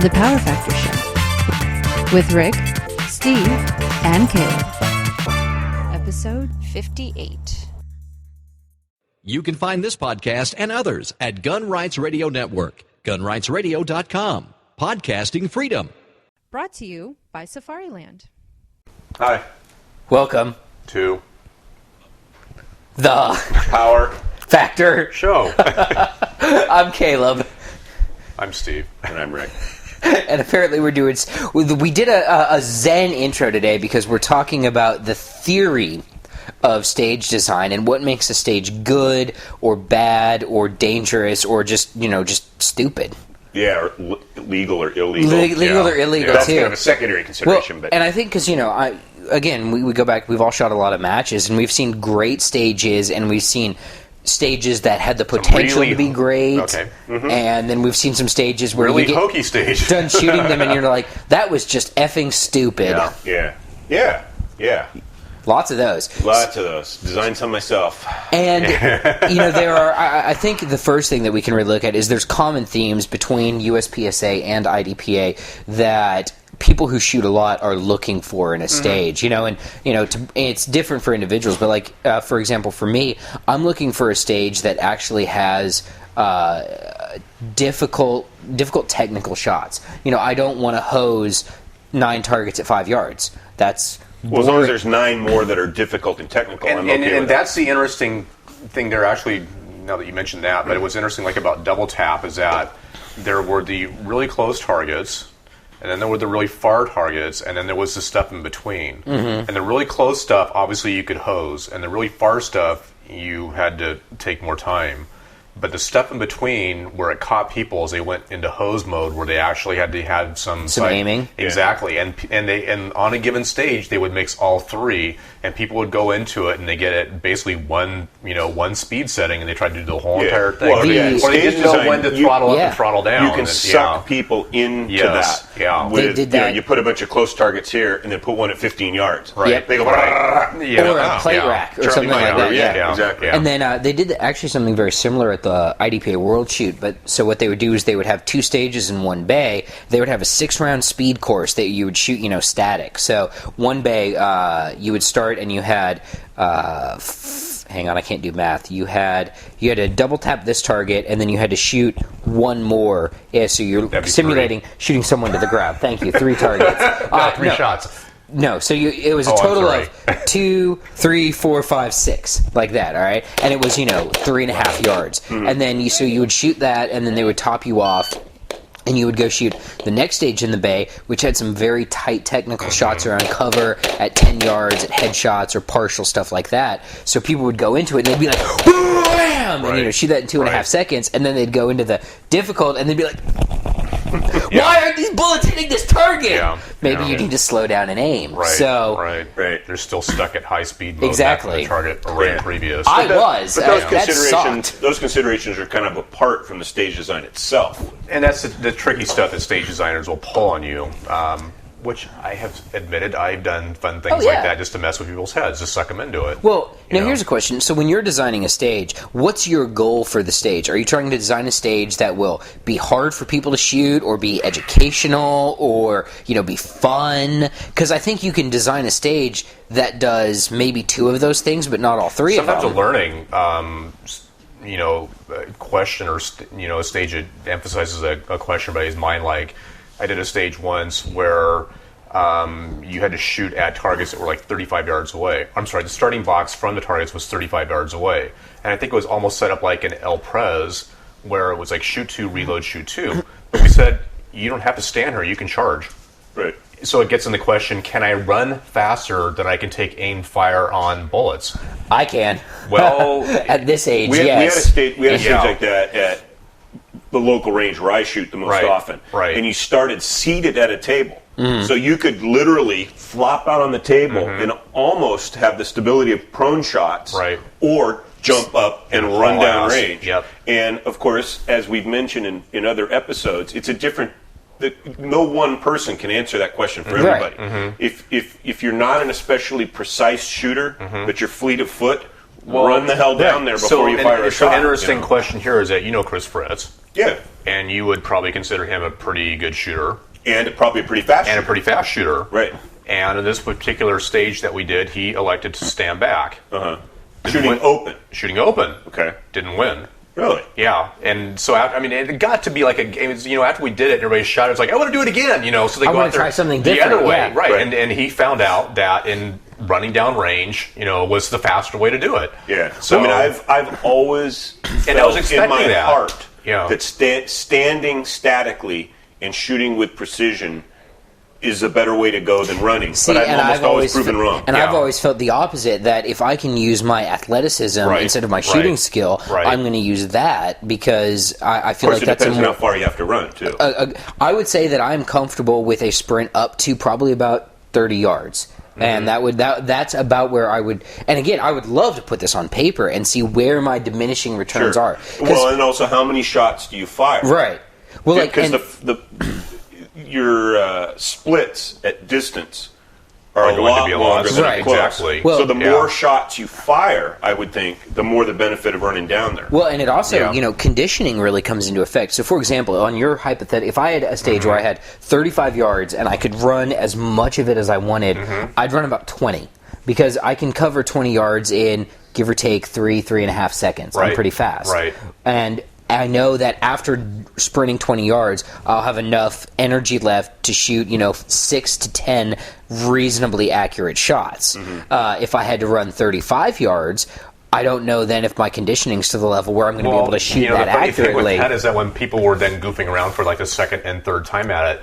The Power Factor Show with Rick, Steve, and Caleb. Episode 58. You can find this podcast and others at Gun Rights Radio Network, gunrightsradio.com. Podcasting freedom. Brought to you by Safariland. Hi. Welcome To the Power Factor. Show. I'm Caleb. I'm Steve. And I'm Rick. And apparently we did a Zen intro today because we're talking about the theory of stage design and what makes a stage good or bad or dangerous or just stupid. Yeah, or legal or illegal. Legal or illegal, that's too. kind of a secondary consideration. Well, and I think because, we go back, we've all shot a lot of matches, and we've seen great stages, and we've seen stages that had the potential to be great. Okay. Mm-hmm. And then we've seen some stages where really you get hokey stage. done shooting them, and you're like, that was just effing stupid. Yeah. Lots of those. Designed some myself. And, there are, I think the first thing that we can really look at is there's common themes between USPSA and IDPA that people who shoot a lot are looking for in a stage, it's different for individuals, but for example, for me, I'm looking for a stage that actually has difficult technical shots. I don't want to hose 9 targets at 5 yards. That's well, as long as there's 9 more that are difficult and technical, I'm okay with and that's the interesting thing there, actually, now that you mentioned that, but it was interesting, about double tap, is that there were the really close targets, and then there were the really far targets, and then there was the stuff in between. Mm-hmm. And the really close stuff, obviously, you could hose, and the really far stuff, you had to take more time. But the stuff in between, where it caught people as they went into hose mode, where they actually had to have some aiming, exactly, and on a given stage they would mix all 3, and people would go into it and they get it basically one speed setting, and they try to do the whole entire thing. Well, or they didn't know when to throttle up and throttle down. You can suck people into that. Yeah, they did that. You put a bunch of close targets here, and then put one at 15 yards. Right. Yep. They go, or a plate rack or something like that. Yeah, exactly. And then they did actually something very similar at the IDPA World Shoot. But so what they would do is they would have 2 stages in one bay. They would have a 6-round speed course that you would shoot, static. So one bay, you would start and you had. Hang on, I can't do math. You had to double tap this target, and then you had to shoot one more. Yeah, so you're simulating shooting someone to the ground. Thank you. 3 targets. 3 shots. No, so it was a total of 2, 3, 4, 5, 6, like that. All right, and it was 3.5 yards, and then you would shoot that, and then they would top you off. And you would go shoot the next stage in the bay, which had some very tight technical shots around cover at 10 yards, at headshots or partial stuff like that. So people would go into it and they'd be like, wham! And shoot that in 2.5 seconds, and then they'd go into the difficult and they'd be like, why aren't these bullets hitting this target? Yeah. Maybe you need to slow down and aim. Right. So Right. They're still stuck at high speed mode. Exactly. After the target array previous. But those considerations are kind of apart from the stage design itself. And that's the tricky stuff that stage designers will pull on you, which I have admitted I've done fun things like that just to mess with people's heads, to suck them into it. Well, here's a question. So when you're designing a stage, what's your goal for the stage? Are you trying to design a stage that will be hard for people to shoot, or be educational, or be fun? Because I think you can design a stage that does maybe 2 of those things, but not all 3 of them. Sometimes a learning question, or a stage that emphasizes a question by his mind. Like, I did a stage once where you had to shoot at targets that were like 35 yards away. I'm sorry, the starting box from the targets was 35 yards away. And I think it was almost set up like an El Prez, where it was like shoot 2, reload, shoot 2. But we said, you don't have to stand here, you can charge. Right. So it gets in the question, can I run faster than I can take aim fire on bullets? I can. Well, at this age, we had a stage like that at the local range where I shoot the most often. Right. And you started seated at a table. So you could literally flop out on the table and almost have the stability of prone shots, or jump up and run down range. Yep. And of course, as we've mentioned in other episodes, it's a different. No one person can answer that question for everybody. If you're not an especially precise shooter, but you're fleet of foot, run the hell down there before you fire a shot. So an interesting question here is that Chris Fritz. Yeah. And you would probably consider him a pretty good shooter. And probably a pretty fast shooter. And a pretty fast shooter. Right. And in this particular stage that we did, he elected to stand back. Shooting open. Shooting open. Okay. Didn't win. Really? Yeah. And so, it got to be like a game. After we did it, everybody shouted, it's like, I want to do it again, So they go out there. try something different. The other way. Yeah. Right. And he found out that in running down range, was the faster way to do it. Yeah. So, I've always felt I was expecting in my heart Yeah. that standing statically and shooting with precision is a better way to go than running. See, but I've always proven wrong. And I've always felt the opposite, that if I can use my athleticism instead of my shooting skill, I'm going to use that because I feel like that's it depends on how far you have to run, too. I would say that I'm comfortable with a sprint up to probably about 30 yards. And that's about where I would. And again, I would love to put this on paper and see where my diminishing returns are. Well, and also how many shots do you fire? Right. Well, because your splits at distance are a lot longer than close. Exactly. Well, so the more shots you fire, I would think, the more the benefit of running down there. Well, and it also, conditioning really comes into effect. So, for example, on your hypothetical, if I had a stage where I had 35 yards and I could run as much of it as I wanted, I'd run about 20 because I can cover 20 yards in, give or take, 3.5 seconds. I'm pretty fast. Right. And I know that after sprinting 20 yards, I'll have enough energy left to shoot, 6 to 10 reasonably accurate shots. If I had to run 35 yards, I don't know then if my conditioning's to the level where I'm going to be able to shoot that accurately. The funny thing with that is that when people were then goofing around for like the second and third time at it,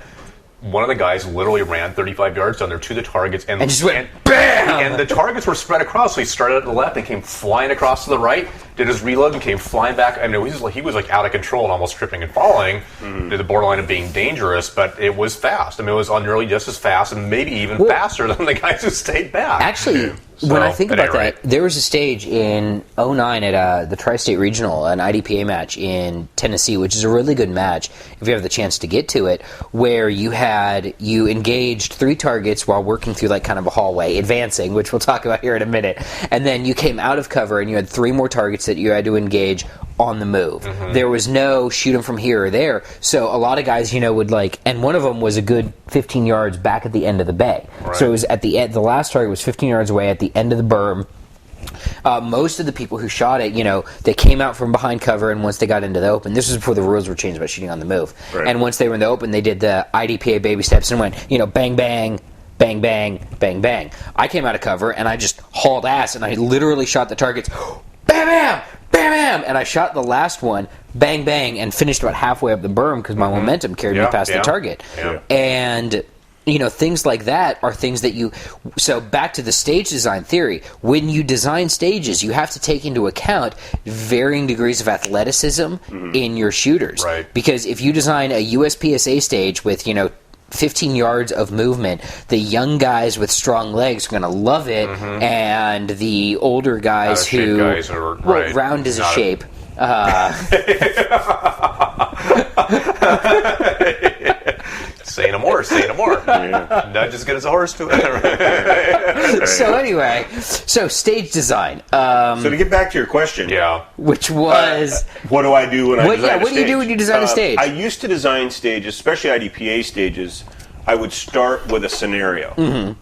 one of the guys literally ran 35 yards down there to the targets and just went BAM! And the targets were spread across. So he started at the left and came flying across to the right, did his reload and came flying back. I mean, he was like out of control and almost tripping and falling to the borderline of being dangerous, but it was fast. I mean, it was nearly just as fast and maybe even faster than the guys who stayed back. Actually, when I think about that, there was a stage in 2009 at the Tri-State Regional, an IDPA match in Tennessee, which is a really good match if you have the chance to get to it, where you engaged 3 targets while working through like kind of a hallway, advancing, which we'll talk about here in a minute, and then you came out of cover and you had 3 more targets that you had to engage on the move. There was no shoot them from here or there, so a lot of guys, would and one of them was a good 15 yards back at the end of the bay. So it was at the end, the last target was 15 yards away at the end of the berm. Most of the people who shot it, they came out from behind cover, and once they got into the open, this was before the rules were changed about shooting on the move. And once they were in the open, they did the IDPA baby steps and went, bang, bang, bang, bang, bang, bang. I came out of cover, and I just hauled ass, and I literally shot the targets, bam, bam, bam, bam, and I shot the last one, bang, bang, and finished about halfway up the berm because my momentum carried me past the target. And things like that are things that so back to the stage design theory, when you design stages, you have to take into account varying degrees of athleticism in your shooters. Because if you design a USPSA stage with, 15 yards of movement, the young guys with strong legs are going to love it, and the older guys who round is a shape. Say no more. Not as good as a horse to it. So anyway, stage design. So to get back to your question, which was what do I do when I design a stage? What do you do when you design a stage? I used to design stages, especially IDPA stages. I would start with a scenario.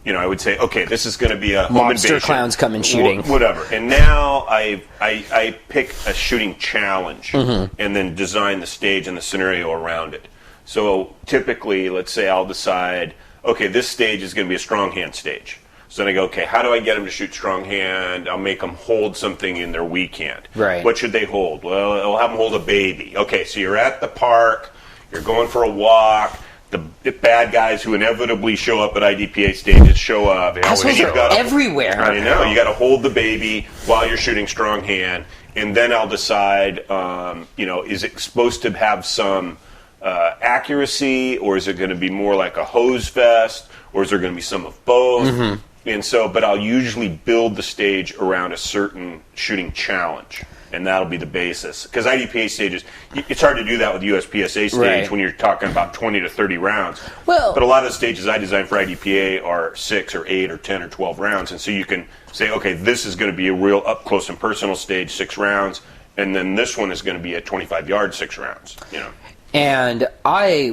I would say, okay, this is going to be a home monster invasion. Clowns come in shooting, whatever. And now I pick a shooting challenge and then design the stage and the scenario around it. So typically, let's say I'll decide, okay, this stage is going to be a strong hand stage. So then I go, okay, how do I get them to shoot strong hand? I'll make them hold something in their weak hand. What should they hold? Well, I'll have them hold a baby. Okay, so you're at the park, you're going for a walk. The bad guys who inevitably show up at IDPA stages show up. Assholes are everywhere. I know. You got to hold the baby while you're shooting strong hand, and then I'll decide, is it supposed to have some accuracy, or is it going to be more like a hose vest, or is there going to be some of both? And so, but I'll usually build the stage around a certain shooting challenge. and that'll be the basis. Because IDPA stages, it's hard to do that with USPSA stage Right. when you're talking about 20 to 30 rounds. Well- but a lot of the stages I design for IDPA are 6 or 8 or 10 or 12 rounds, and so you can say, okay, this is going to be a real up close and personal stage, 6 rounds, and then this one is going to be a 25-yard 6 rounds. And I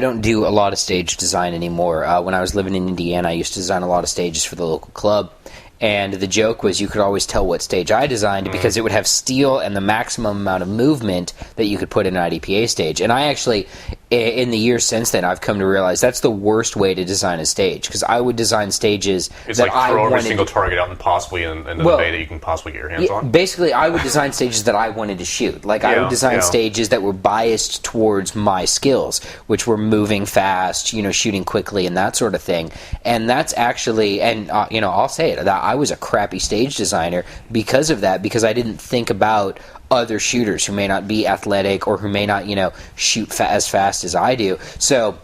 don't do a lot of stage design anymore. When I was living in Indiana, I used to design a lot of stages for the local club. And the joke was you could always tell what stage I designed because it would have steel and the maximum amount of movement that you could put in an IDPA stage. And I actually, in the years since then, I've come to realize that's the worst way to design a stage, because I would design stages It's that like throw I every wanted single target out and possibly into the bay that you can possibly get your hands on. Basically, I would design stages that I wanted to shoot. Like, I would design stages that were biased towards my skills, which were moving fast, shooting quickly, and that sort of thing. And that's actually, and I'll say it, that I was a crappy stage designer because of that, because I didn't think about other shooters who may not be athletic or who may not, shoot as fast as I do. So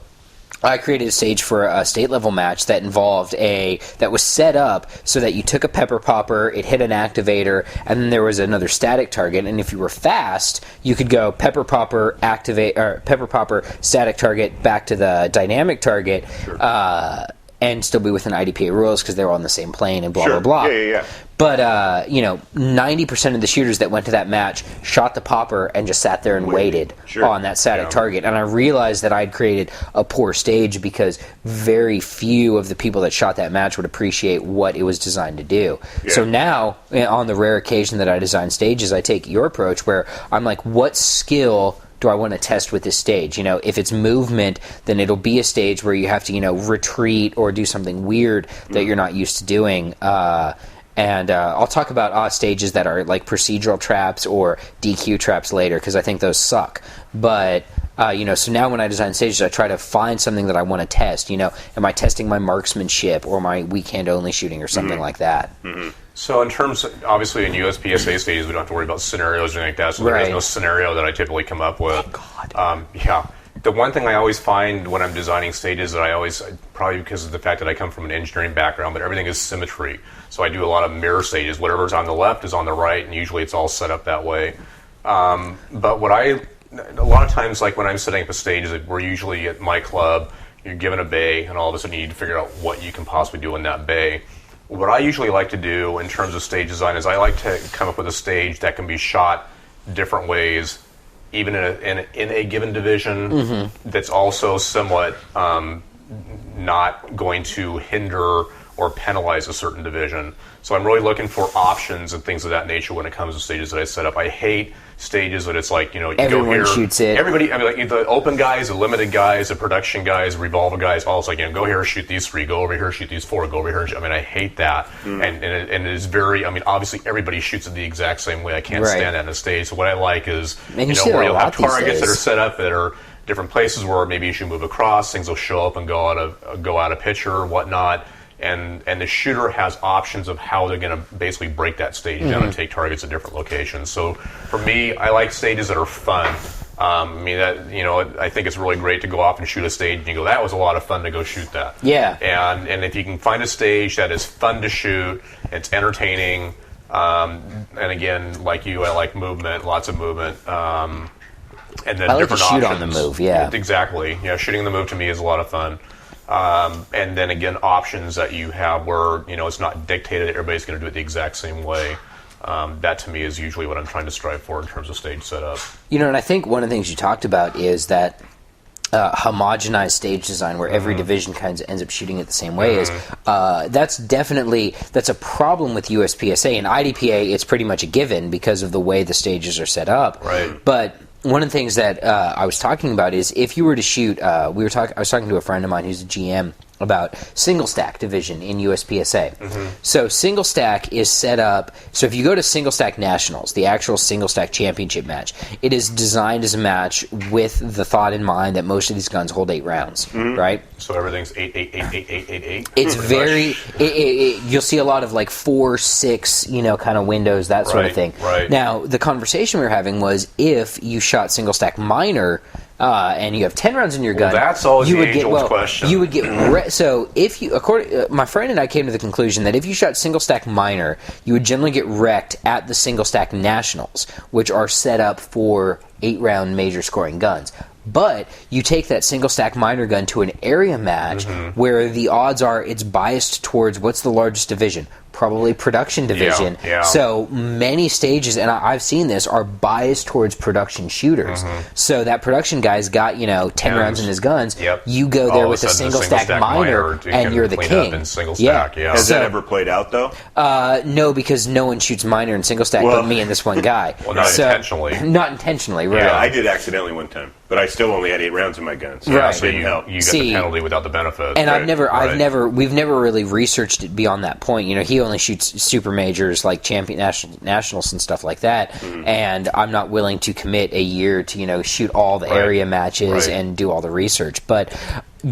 I created a stage for a state level match that involved that was set up so that you took a pepper popper, it hit an activator, and then there was another static target. And if you were fast, you could go pepper popper, activate, or pepper popper, static target, back to the dynamic target. Sure. And still be within IDPA rules because they were on the same plane and blah, Sure. blah, blah. Yeah. But, 90% of the shooters that went to that match shot the popper and just sat there and waited on that static target. And I realized that I'd created a poor stage because very few of the people that shot that match would appreciate what it was designed to do. Yeah. So now, on the rare occasion that I design stages, I take your approach where I'm like, what skill do I want to test with this stage? If it's movement, then it'll be a stage where you have to, retreat or do something weird that you're not used to doing. And I'll talk about stages that are like procedural traps or DQ traps later, because I think those suck. But, so now when I design stages, I try to find something that I want to test. Am I testing my marksmanship or my weak hand only shooting or something like that? Mm-hmm. So in terms, obviously in USPSA stages, we don't have to worry about scenarios or anything like that, so there is no scenario that I typically come up with. Thank God. The one thing I always find when I'm designing stages that I always, probably because of the fact that I come from an engineering background, but everything is symmetry. So I do a lot of mirror stages. Whatever's on the left is on the right, and usually it's all set up that way. But a lot of times, like when I'm setting up a stage, we're usually at my club, you're given a bay, and all of a sudden you need to figure out what you can possibly do in that bay. What I usually like to do in terms of stage design is I like to come up with a stage that can be shot different ways, even in a given division, that's also somewhat not going to hinder or penalize a certain division. So I'm really looking for options and things of that nature when it comes to stages that I set up. I hate stages that it's like, you everyone go here, shoots it. Everybody, like the open guys, the limited guys, the production guys, the revolver guys, all it's like, go here, shoot these 3, go over here, shoot these 4, go over here. I hate that. And it is very, obviously everybody shoots it the exact same way. I can't stand that in a stage. So what I like is, where you'll have targets that are set up that are different places where maybe you should move across, things will show up and go out of picture or whatnot. And the shooter has options of how they're going to basically break that stage down and take targets at different locations. So for me, I like stages that are fun. I think it's really great to go off and shoot a stage and you go, that was a lot of fun to go shoot that. Yeah. And if you can find a stage that is fun to shoot, it's entertaining, and again, like you, I like movement, lots of movement. And then I like different to shoot options. on the move, yeah. Exactly. Shooting on the move to me is a lot of fun. And then again, options that you have where, it's not dictated that everybody's going to do it the exact same way. That to me is usually what I'm trying to strive for in terms of stage setup. And I think one of the things you talked about is that homogenized stage design where every division kind of ends up shooting it the same way that's a problem with USPSA. And IDPA, it's pretty much a given because of the way the stages are set up. Right. But one of the things that I was talking about is if you were to shoot, I was talking to a friend of mine who's a GM about single stack division in USPSA. So single stack is set up, so if you go to single stack nationals, the actual single stack championship match, it is designed as a match with the thought in mind that most of these guns hold 8 rounds, right? So everything's 8, 8, 8, 8, 8, 8, 8. It's very, you'll see a lot of like 4, 6, kind of windows, that sort of thing. Right. Now, the conversation we were having was if you shot single stack minor, and you have 10 rounds in your gun, that's always you the would get age-old question. You would get so if you my friend and I came to the conclusion that if you shot single stack minor, you would generally get wrecked at the single stack nationals, which are set up for 8-round major scoring guns. But you take that single stack minor gun to an area match where the odds are it's biased towards what's the largest division? Probably production division. Yeah. So many stages, and I've seen this, are biased towards production shooters. So that production guy's got 10 rounds in his guns. Yep. You go there with a single stack minor, and you're the king. In single stack, yeah. Has that ever played out though? No, because no one shoots minor in single stack but me and this one guy. Well, not intentionally. Not intentionally, right? Yeah, I did accidentally one time, but I still only had 8 rounds in my guns. So Right. it didn't help. You get the penalty without the benefit. And Right. we've never really researched it beyond that point. He only shoots super majors like champion nationals and stuff like that. And I'm not willing to commit a year to shoot all the area matches and do all the research. But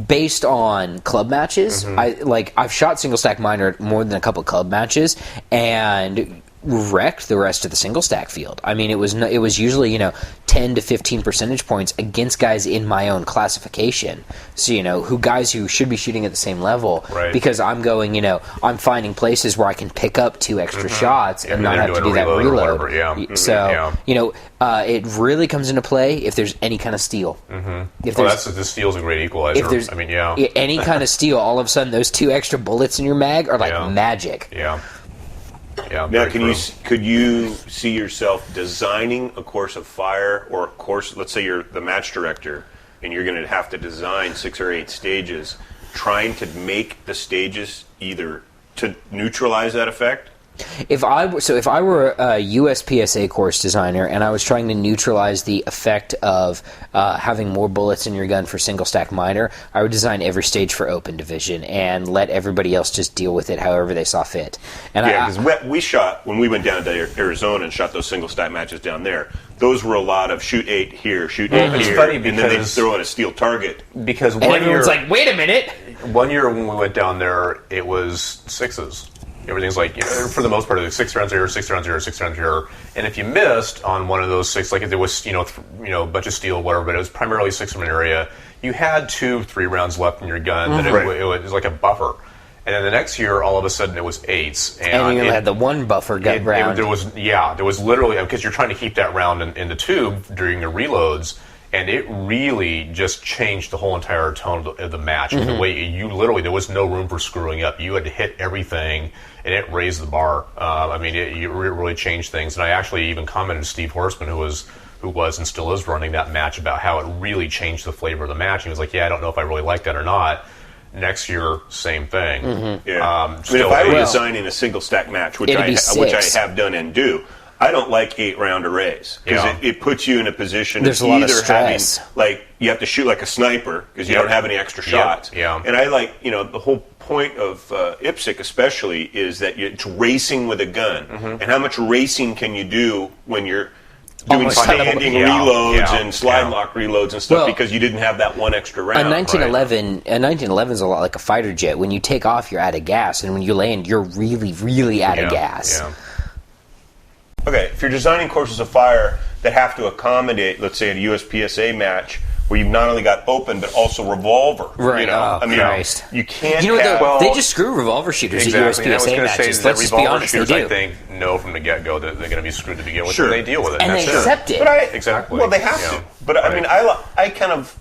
based on club matches, I've shot single stack minor more than a couple club matches and wrecked the rest of the single stack field. I mean, it was usually 10 to 15 percentage points against guys in my own classification. So guys who should be shooting at the same level, because I'm going I'm finding places where I can pick up 2 extra shots and not have to do that reload. So it really comes into play if there's any kind of steal. If this steel's a great equalizer. If there's any kind of steal, all of a sudden those 2 extra bullets in your mag are like magic. Yeah. Now, could you see yourself designing a course of fire or a course? Let's say you're the match director, and you're going to have to design 6 or 8 stages, trying to make the stages either to neutralize that effect. If I were a USPSA course designer and I was trying to neutralize the effect of having more bullets in your gun for single stack minor, I would design every stage for open division and let everybody else just deal with it however they saw fit. And because we shot when we went down to Arizona and shot those single stack matches down there. Those were a lot of shoot 8 here, shoot 8 It's here, funny and then they throw in a steel target. Because and everyone's like, wait a minute. One year when we went down there, it was 6s. Everything's like, for the most part, it was 6 rounds here, 6 rounds here, 6 rounds here. And if you missed on one of those 6, like if there was, a bunch of steel, whatever, but it was primarily 6 from an area, you had 2-3 rounds left in your gun. That it was like a buffer. And then the next year, all of a sudden, it was 8s. And you had the one buffer round. There was literally, because you're trying to keep that round in the tube during the reloads. And it really just changed the whole entire tone of the match. The way there was no room for screwing up. You had to hit everything, and it raised the bar. It really changed things. And I actually even commented to Steve Horstman, who was and still is running that match, about how it really changed the flavor of the match. He was like, I don't know if I really like that or not. Next year, same thing. If I were designing a single stack match, which I have done and do, I don't like 8-round arrays because it puts you in a position of either having, you have to shoot like a sniper because you don't have any extra shots. And I like, the whole point of IPSC especially is that it's racing with a gun. And how much racing can you do when you're doing standing reloads and slide lock reloads and stuff because you didn't have that one extra round. A 1911 is a lot like a fighter jet. When you take off, you're out of gas, and when you land, you're really, really out of gas. Okay, if you're designing courses of fire that have to accommodate, let's say, a USPSA match where you've not only got open but also revolver, right? Christ. You can't. They just screw revolver shooters at USPSA matches. Let's just be honest, they do. I think know from the get-go that they're going to be screwed to begin with, and they deal with it, and they accept it. Exactly. Well, they have to. But I kind of,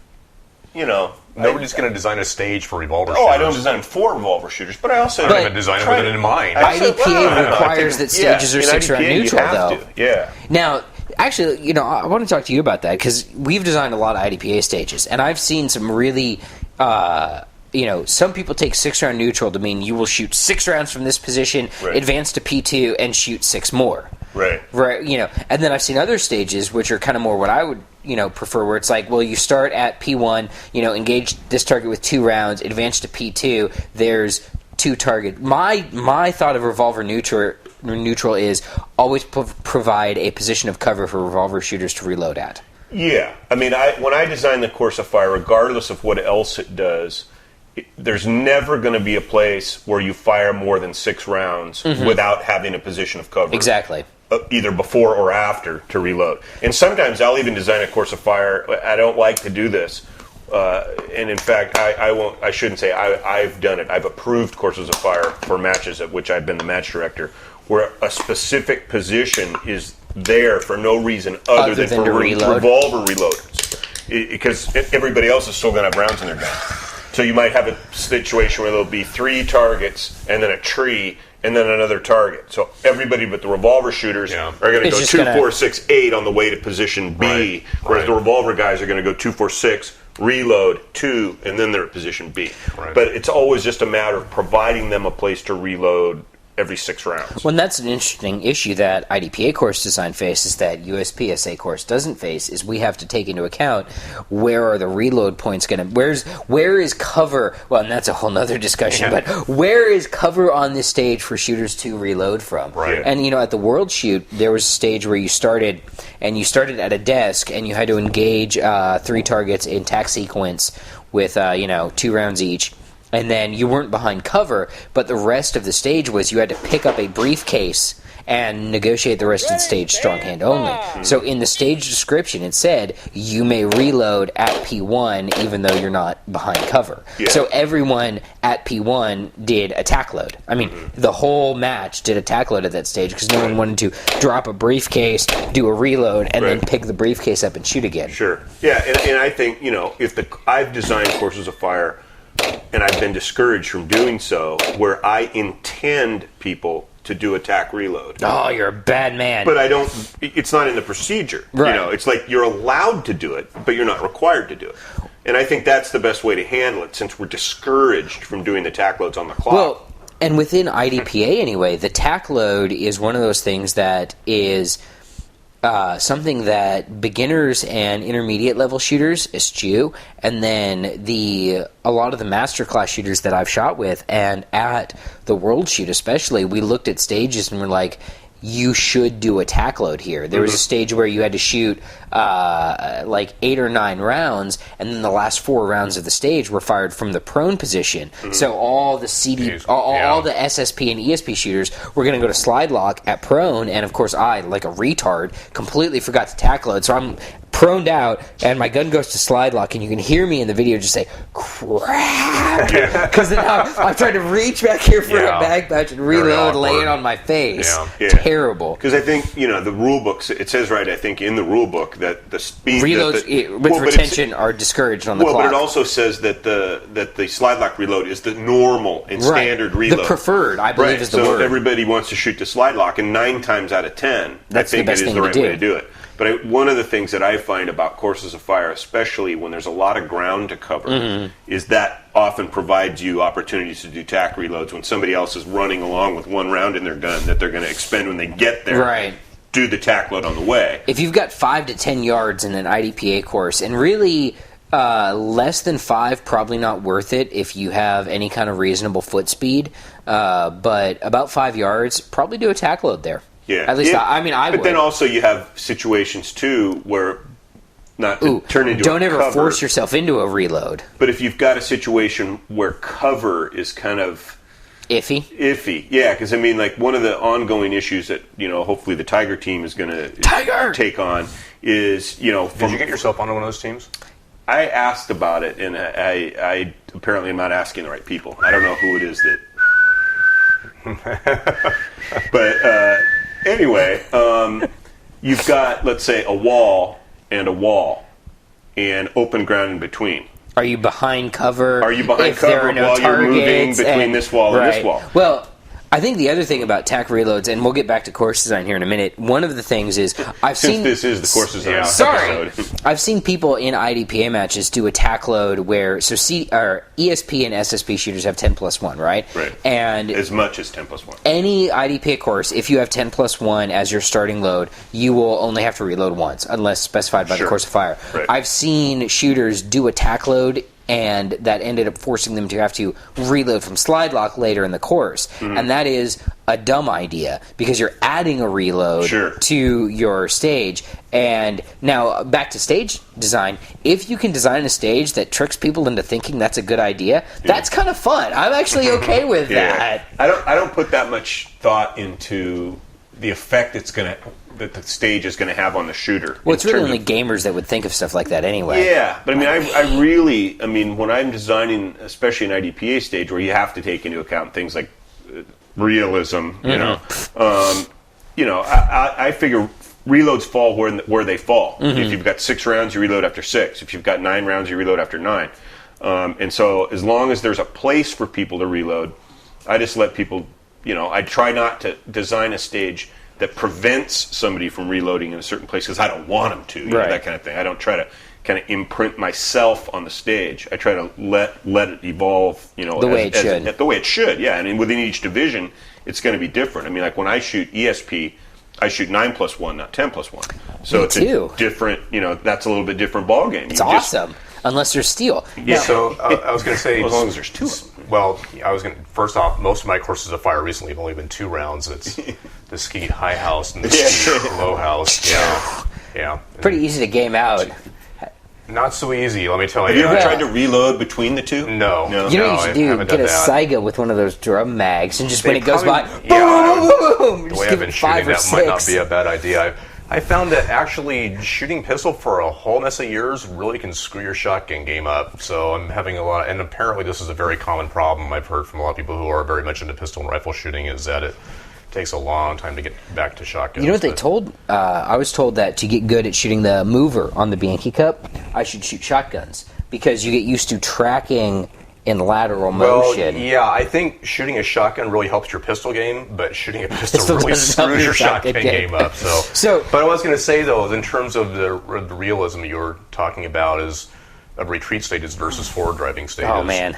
nobody's going to design a stage for revolver shooters. I don't design for revolver shooters, but I also don't even design it with it in mind. IDPA requires that stages are 6-round neutral, though. Now, actually, I want to talk to you about that because we've designed a lot of IDPA stages, and I've seen some really, some people take 6-round neutral to mean you will shoot 6 rounds from this position, advance to P2, and shoot 6 more. Right. And then I've seen other stages which are kind of more what I would prefer, where it's like, well, you start at P1, engage this target with 2 rounds, advance to P2, there's 2 target. My thought of revolver neutral is always provide a position of cover for revolver shooters to reload at. Yeah. When I design the course of fire, regardless of what else it does, there's never going to be a place where you fire more than 6 rounds without having a position of cover. Exactly. either before or after to reload. And sometimes I'll even design a course of fire. I don't like to do this. And in fact, I won't. I shouldn't say I've done it. I've approved courses of fire for matches at which I've been the match director, where a specific position is there for no reason other than for revolver reloaders, because everybody else is still going to have rounds in their gun. So you might have a situation where there'll be 3 targets and then a tree and then another target. So everybody but the revolver shooters are going to go 2, 4, 6, 8 on the way to position B, whereas the revolver guys are going to go 2, 4, 6. Reload 2, and then they're at position B. Right. But it's always just a matter of providing them a place to reload every 6 rounds. Well, that's an interesting issue that IDPA course design faces that USPSA course doesn't face, is we have to take into account where are the reload points going to... Where is cover... Well, and that's a whole other discussion, but where is cover on this stage for shooters to reload from? Right. And, at the World Shoot, there was a stage where you started at a desk, and you had to engage 3 targets in tac sequence with, 2 rounds each. And then you weren't behind cover, but the rest of the stage was you had to pick up a briefcase and negotiate the rest of the stage strong hand only. So in the stage description, it said you may reload at P1 even though you're not behind cover. Yeah. So everyone at P1 did a tac load. I mean, the whole match did a tac load at that stage because no one wanted to drop a briefcase, do a reload, and then pick the briefcase up and shoot again. Sure. Yeah, and I think, I've designed courses of fire, and I've been discouraged from doing so, where I intend people to do a tac reload. Oh, you're a bad man. But it's not in the procedure. Right. It's like you're allowed to do it, but you're not required to do it. And I think that's the best way to handle it, since we're discouraged from doing the tac loads on the clock. Well, and within IDPA anyway, the tac load is one of those things that is... something that beginners and intermediate level shooters eschew, and then a lot of the master class shooters that I've shot with, and at the World Shoot especially, we looked at stages and we're like, you should do a tac load here. There was a stage where you had to shoot 8 or 9 rounds, and then the last 4 rounds of the stage were fired from the prone position. So all the all the SSP and ESP shooters were going to go to slide lock at prone, and of course I, like a retard, completely forgot to tac load. So I'm proned out, and my gun goes to slide lock, and you can hear me in the video just say, crap! Because then I'm trying to reach back here for a bag patch and reload, lay it on my face. Terrible. Because I think, the rule book, it says I think in the rule book that the speed... Reloads with retention are discouraged on the clock. Well, but it also says that the slide lock reload is the normal and standard reload. The preferred, I believe, is the word. So everybody wants to shoot the slide lock, and 9 times out of 10, I think it is the right way to do it. But one of the things that I find about courses of fire, especially when there's a lot of ground to cover, is that often provides you opportunities to do tac reloads when somebody else is running along with 1 round in their gun that they're going to expend when they get there. Right. Do the tac load on the way. If you've got 5 to 10 yards in an IDPA course, and really less than 5, probably not worth it if you have any kind of reasonable foot speed, but about 5 yards, probably do a tac load there. Yeah. At least I would. But then also you have situations too where not to turn into don't a ever cover, force yourself into a reload. But if you've got a situation where cover is kind of iffy, yeah, because one of the ongoing issues that hopefully the Tiger team is going to take on is Did you get yourself onto one of those teams? I asked about it, and I apparently am not asking the right people. I don't know who it is that. But anyway, you've got, let's say, a wall and open ground in between. Are you behind cover? Are you behind cover while you're moving between this wall and this wall? Well, I think the other thing about tac reloads, and we'll get back to course design here in a minute, one of the things is Since this is the course design episode. I've seen people in IDPA matches do a tac load where, ESP and SSP shooters have 10+1, right? Right. And as much as 10+1. Any IDPA course, if you have 10+1 as your starting load, you will only have to reload once, unless specified by the course of fire. Right. I've seen shooters do a tac load, and that ended up forcing them to have to reload from slide lock later in the course. And that is a dumb idea, because you're adding a reload to your stage. And now, back to stage design. If you can design a stage that tricks people into thinking that's a good idea, that's kind of fun. I'm actually okay with that. I don't put that much thought into the effect that the stage is going to have on the shooter. Well, it's really only gamers that would think of stuff like that anyway. Yeah, but I mean, when I'm designing, especially an IDPA stage, where you have to take into account things like realism, I figure reloads fall where they fall. If you've got 6 rounds, you reload after 6. If you've got 9 rounds, you reload after 9. And so, as long as there's a place for people to reload, I just let people. I try not to design a stage that prevents somebody from reloading in a certain place because I don't want them to, that kind of thing. I don't try to kind of imprint myself on the stage. I try to let it evolve, the way it should. Yeah, and within each division, it's going to be different. I mean, like when I shoot ESP, I shoot 9+1, not 10+1. So it's a different, that's a little bit different ball game. It's awesome, unless there's steel. Yeah. So I was going to say, as long as there's 2. Well, first off, most of my courses of fire recently have only been 2 rounds. It's the Skeet High House and the Skeet Low House. Yeah. Pretty easy to game out. Not so easy, let me tell you. Have you ever tried to reload between the 2? No. You know what you should do? Get a Saiga with one of those drum mags, and just when it goes by, boom, the way I've been shooting, that might not be a bad idea. I found that actually shooting pistol for a whole mess of years really can screw your shotgun game up. So I'm having a lot, and apparently this is a very common problem I've heard from a lot of people who are very much into pistol and rifle shooting, is that it takes a long time to get back to shotguns. You know what they told? I was told that to get good at shooting the mover on the Bianchi Cup, I should shoot shotguns because you get used to tracking in lateral motion. Well, yeah, I think shooting a shotgun really helps your pistol game, but shooting a pistol really screws your shotgun game up. But I was going to say, though, in terms of the realism you were talking about is of retreat stages versus forward driving stages. Oh, man.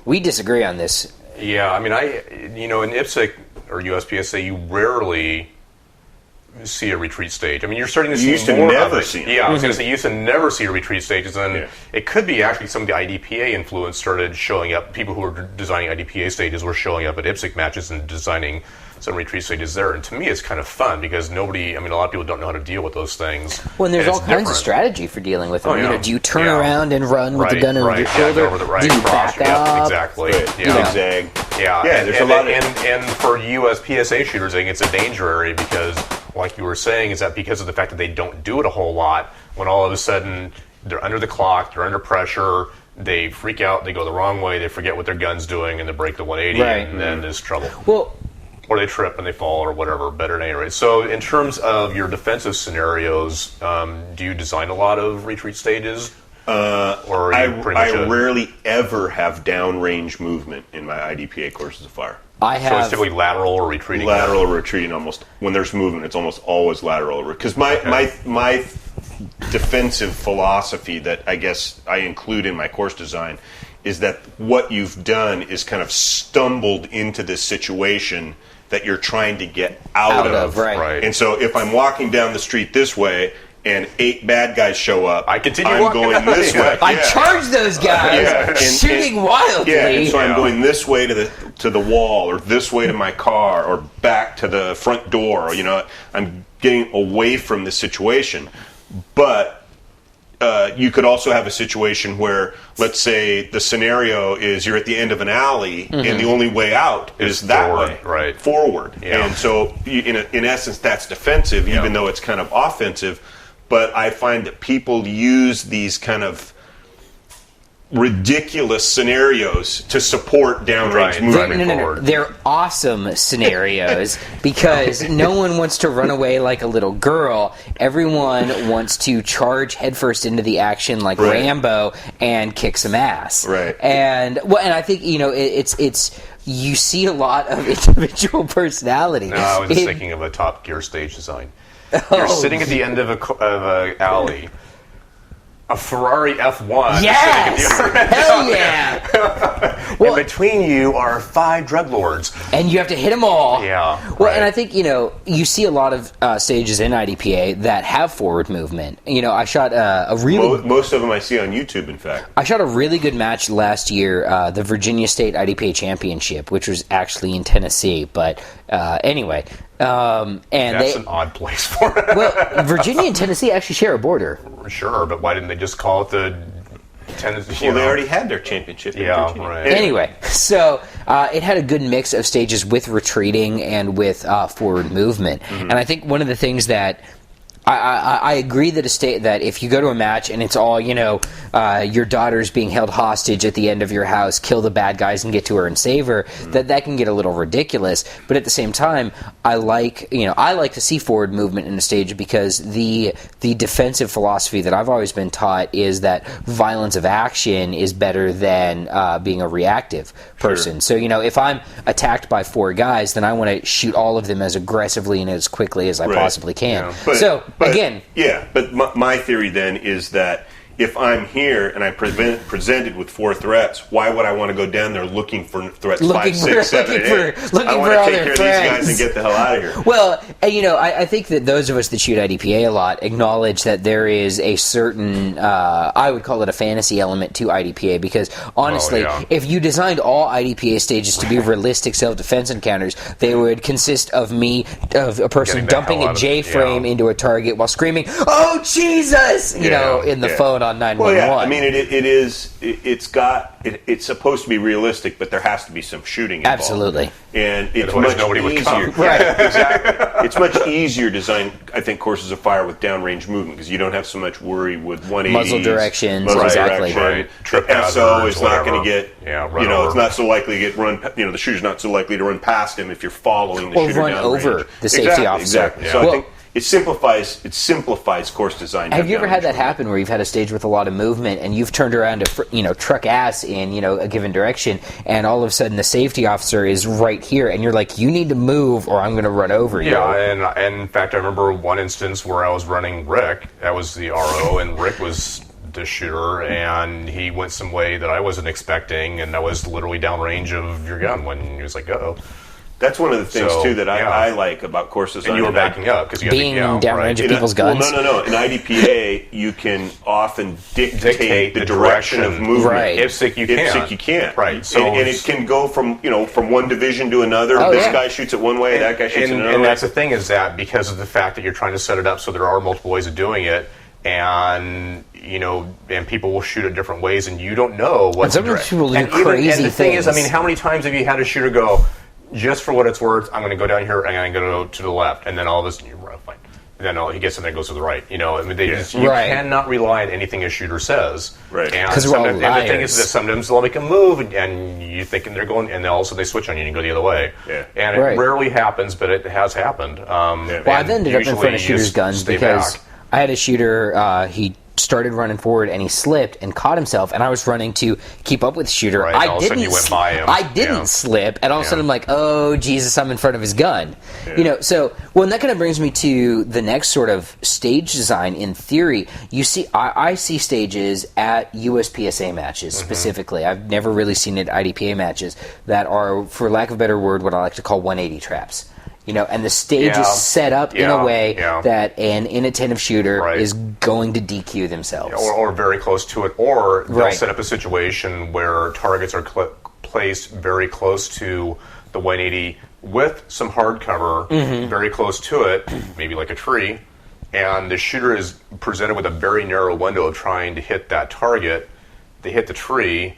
We disagree on this. Yeah, I mean, in IPSC or USPSA, you rarely see a retreat stage. I mean, you're starting to see more of it. Yeah, I was going to say you used to never see a retreat stages, and it could be actually some of the IDPA influence started showing up. People who were designing IDPA stages were showing up at IPSC matches and designing some retreat stages there. And to me, it's kind of fun because a lot of people don't know how to deal with those things. Well, and there's all kinds of strategy for dealing with them. Do you turn around and run with the gun over your shoulder? Do you back up? Exactly. Zigzag. Yeah, there's a lot. And for USPSA shooters, I think it's a danger area because, like you were saying, is that because of the fact that they don't do it a whole lot, when all of a sudden they're under the clock, they're under pressure, they freak out, they go the wrong way, they forget what their gun's doing, and they break the 180, and then there's trouble. Well, or they trip and they fall or whatever, but at any rate. So in terms of your defensive scenarios, do you design a lot of retreat stages? Or are you I rarely ever have downrange movement in my IDPA courses of fire. So it's typically lateral or retreating? Lateral or retreating almost. When there's movement, it's almost always lateral. Because my defensive philosophy that I guess I include in my course design is that what you've done is kind of stumbled into this situation that you're trying to get out of. Right. And so if I'm walking down the street this way and 8 bad guys show up, I'm going this way. I charge those guys, shooting wildly. Yeah, and so I'm going this way to the wall, or this way to my car, or back to the front door. I'm getting away from the situation. But you could also have a situation where, let's say, the scenario is you're at the end of an alley, and the only way out is that way, forward. Yeah. And so, in essence, that's defensive, even though it's kind of offensive. But I find that people use these kind of ridiculous scenarios to support downrange movement. No. They're awesome scenarios because no one wants to run away like a little girl. Everyone wants to charge headfirst into the action like Rambo and kick some ass. Right. And I think it's you see a lot of individual personality. No, I was just thinking of a Top Gear stage design. You're sitting at the end of an alley. A Ferrari F1. Yes! Hell yeah! And between you are 5 drug lords. And you have to hit them all. Yeah. Well, and I think, you see a lot of stages in IDPA that have forward movement. I shot a really... Most of them I see on YouTube, in fact. I shot a really good match last year, the Virginia State IDPA Championship, which was actually in Tennessee. But anyway... That's an odd place for it. Well, Virginia and Tennessee actually share a border. Sure, but why didn't they just call it the They already had their championship. Yeah, right. Anyway, so it had a good mix of stages with retreating and with forward movement. And I think one of the things that I agree that that if you go to a match and it's all, your daughter's being held hostage at the end of your house, kill the bad guys and get to her and save her, that can get a little ridiculous. But at the same time, I like to see forward movement in a stage because the defensive philosophy that I've always been taught is that violence of action is better than being a reactive person. Sure. So, if I'm attacked by 4 guys, then I want to shoot all of them as aggressively and as quickly as I possibly can. Yeah. But again, but my theory then is that if I'm here and I'm presented with 4 threats, why would I want to go down there looking for threats 5, 6, 7, and 8? I want to take care of these guys and get the hell out of here. Well, I think that those of us that shoot IDPA a lot acknowledge that there is a certain, I would call it a fantasy element to IDPA because honestly, if you designed all IDPA stages to be realistic self-defense encounters, they would consist of a person dumping a J-frame into a target while screaming, "Oh Jesus!" in the phone on 911. Well, yeah, I mean, it's supposed to be realistic, but there has to be some shooting involved. Absolutely. And it's much easier. Right. Exactly. It's much easier to design, I think, courses of fire with downrange movement because you don't have so much worry with 180s. Muzzle directions, exactly. Right. The SO is not going to get, it's not so likely to get run, the shooter's not so likely to run past him if you're following the shooter downrange. Or run over the safety officer. Exactly. So I think it simplifies course design. Have you ever had that happen where you've had a stage with a lot of movement and you've turned around to truck ass in a given direction and all of a sudden the safety officer is right here and you're like, you need to move or I'm going to run over you? Yeah, and in fact I remember one instance where I was running Rick. That was the RO and Rick was the shooter and he went some way that I wasn't expecting and I was literally downrange of your gun when he was like, uh-oh. That's one of the things, too, that I like about course design. And you were backing up because you being downrange of people's guns. Well, no. In IDPA, you can often dictate the direction of movement. Right. If sick, you can't. Right. So and it can go from one division to another. This guy shoots it one way, that guy shoots it another way. And that's the thing is that because of the fact that you're trying to set it up so there are multiple ways of doing it, and people will shoot it different ways, and you don't know what's sometimes people do crazy things. And the thing is, how many times have you had a shooter go, just for what it's worth, I'm going to go down here and I'm going to go to the left, and then all of a sudden you're fine. And then he gets in there and goes to the right. You cannot rely on anything a shooter says. Right. And the thing is that sometimes they'll make a move and you thinking they're going, and then all of a sudden they switch on you and you go the other way. Yeah. And it rarely happens, but it has happened. Well, I've ended up in front of shooters' guns because I had a shooter, he started running forward and he slipped and caught himself and I was running to keep up with the shooter. Right, all of a sudden you went by him. I didn't slip and all of a sudden I'm like, oh Jesus, I'm in front of his gun. And that kind of brings me to the next sort of stage design in theory. You see, I see stages at USPSA matches specifically. I've never really seen it at IDPA matches that are, for lack of a better word, what I like to call 180 traps. And the stage is set up in a way that an inattentive shooter is going to DQ themselves. Or very close to it. Or they'll set up a situation where targets are placed very close to the 180 with some hard cover, very close to it, maybe like a tree, and the shooter is presented with a very narrow window of trying to hit that target. They hit the tree,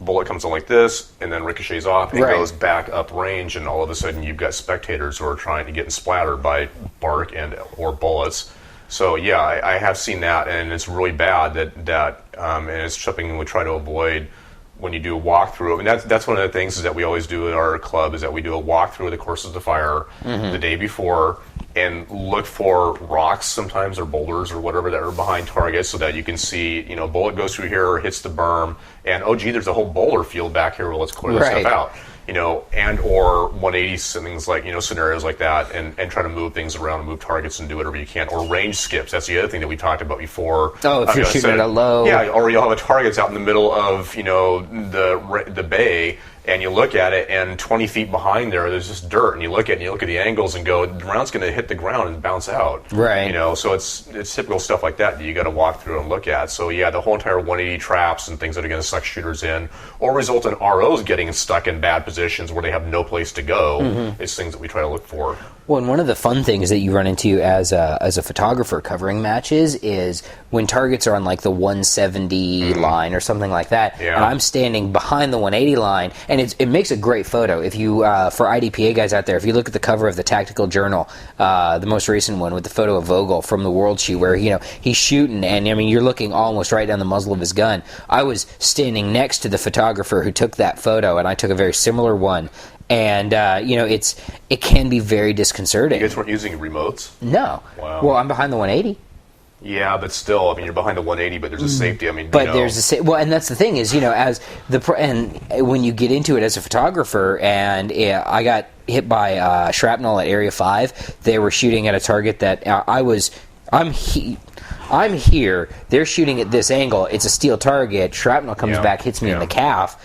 bullet comes in like this, and then ricochets off and goes back up range, and all of a sudden you've got spectators who are trying to get splattered by bark or bullets. So I have seen that, and it's really bad and it's something we try to avoid when you do a walkthrough. And that's one of the things is that we always do at our club is that we do a walkthrough of the courses to fire the day before and look for rocks sometimes or boulders or whatever that are behind targets so that you can see, bullet goes through here, hits the berm, and there's a whole boulder field back here. Well, let's clear this stuff out. And or 180 things like, scenarios like that, and try to move things around and move targets and do whatever you can. Or range skips. That's the other thing that we talked about before. Oh, if you're shooting at a low. Yeah, or you'll have a target's out in the middle of, the bay, and you look at it, and 20 feet behind there's just dirt, and you look at the angles and go, the round's going to hit the ground and bounce out. Right. So it's typical stuff like that you got to walk through and look at. So the whole entire 180 traps and things that are going to suck shooters in, or result in ROs getting stuck in bad positions where they have no place to go, is things that we try to look for. Well, and one of the fun things that you run into as a photographer covering matches is when targets are on like the 170 line or something like that, and I'm standing behind the 180 line, and it makes a great photo. If you, for IDPA guys out there, if you look at the cover of the Tactical Journal, the most recent one with the photo of Vogel from the World Shoot, where he's shooting, and I mean you're looking almost right down the muzzle of his gun. I was standing next to the photographer who took that photo, and I took a very similar one. And it can be very disconcerting. You guys weren't using remotes? No. Wow. Well, I'm behind the 180. Yeah, but still, I mean, you're behind the 180, but there's a safety. I mean, but there's a and that's the thing is, as and when you get into it as a photographer, and I got hit by shrapnel at Area 5. They were shooting at a target that I'm here. They're shooting at this angle. It's a steel target. Shrapnel comes back, hits me in the calf.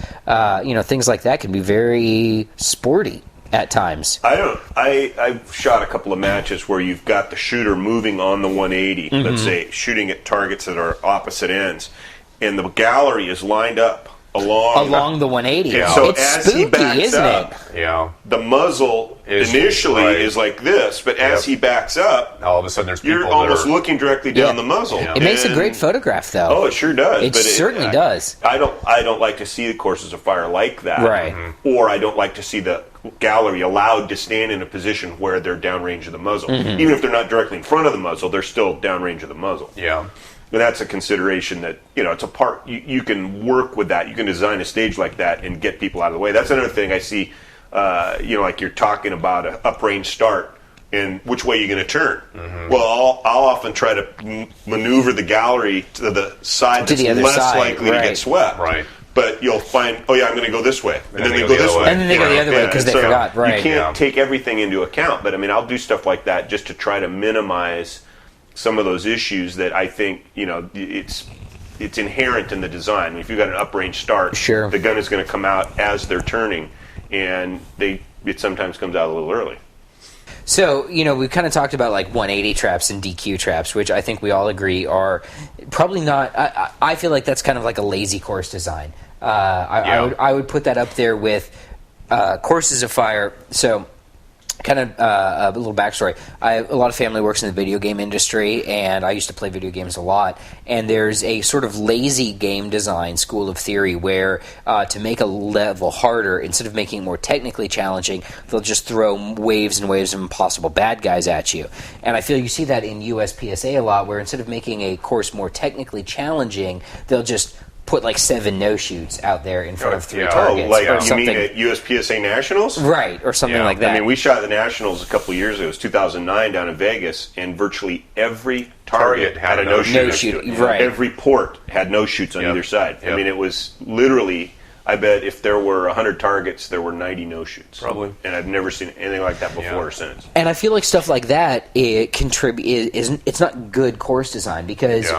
Things like that can be very sporty at times. I've shot a couple of matches where you've got the shooter moving on the 180. Let's say shooting at targets that are opposite ends, and the gallery is lined up along the 180. Yeah. So it's as spooky, he backs isn't up, it? the muzzle initially is like this, but as he backs up, all of a sudden there's people you're almost looking directly down the muzzle. It makes a great photograph, though. Oh, it sure does. It certainly does. I don't like to see the courses of fire like that, right? Or I don't like to see the gallery allowed to stand in a position where they're downrange of the muzzle. Even if they're not directly in front of the muzzle, they're still downrange of the muzzle. Yeah. And that's a consideration that, it's a part, you can work with that. You can design a stage like that and get people out of the way. That's another thing I see, like you're talking about an uprange start and which way you're going to turn. Well, I'll often try to maneuver the gallery to the side that's less likely to get swept. Right. But you'll find, I'm going to go this way. And then they go this way. And then they go the other way because they forgot. Right. You can't take everything into account. But, I mean, I'll do stuff like that just to try to minimize some of those issues that I think, it's inherent in the design. If you've got an uprange start, the gun is going to come out as they're turning, and it sometimes comes out a little early. So, we kind of talked about like 180 traps and DQ traps, which I think we all agree are probably not. I feel like that's kind of like a lazy course design. I would put that up there with courses of fire. So, kind of a little backstory. A lot of family works in the video game industry, and I used to play video games a lot. And there's a sort of lazy game design school of theory where to make a level harder, instead of making it more technically challenging, they'll just throw waves and waves of impossible bad guys at you. And I feel you see that in USPSA a lot, where instead of making a course more technically challenging, they'll just put like 7 no-shoots out there in front of 3 targets. Like or you something. mean at USPSA Nationals? Right, or something like that. I mean, we shot the Nationals a couple of years ago. It was 2009 down in Vegas, and virtually every target had a no-shoot. Right. Every port had no-shoots on either side. I mean, it was literally, I bet if there were 100 targets, there were 90 no-shoots. Probably. And I've never seen anything like that before or since. And I feel like stuff like that, it's not good course design, because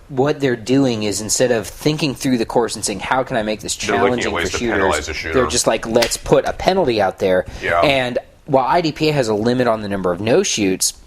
what they're doing is, instead of thinking through the course and saying, how can I make this challenging for shooters, they're just like, let's put a penalty out there. Yeah. And while IDPA has a limit on the number of no-shoots,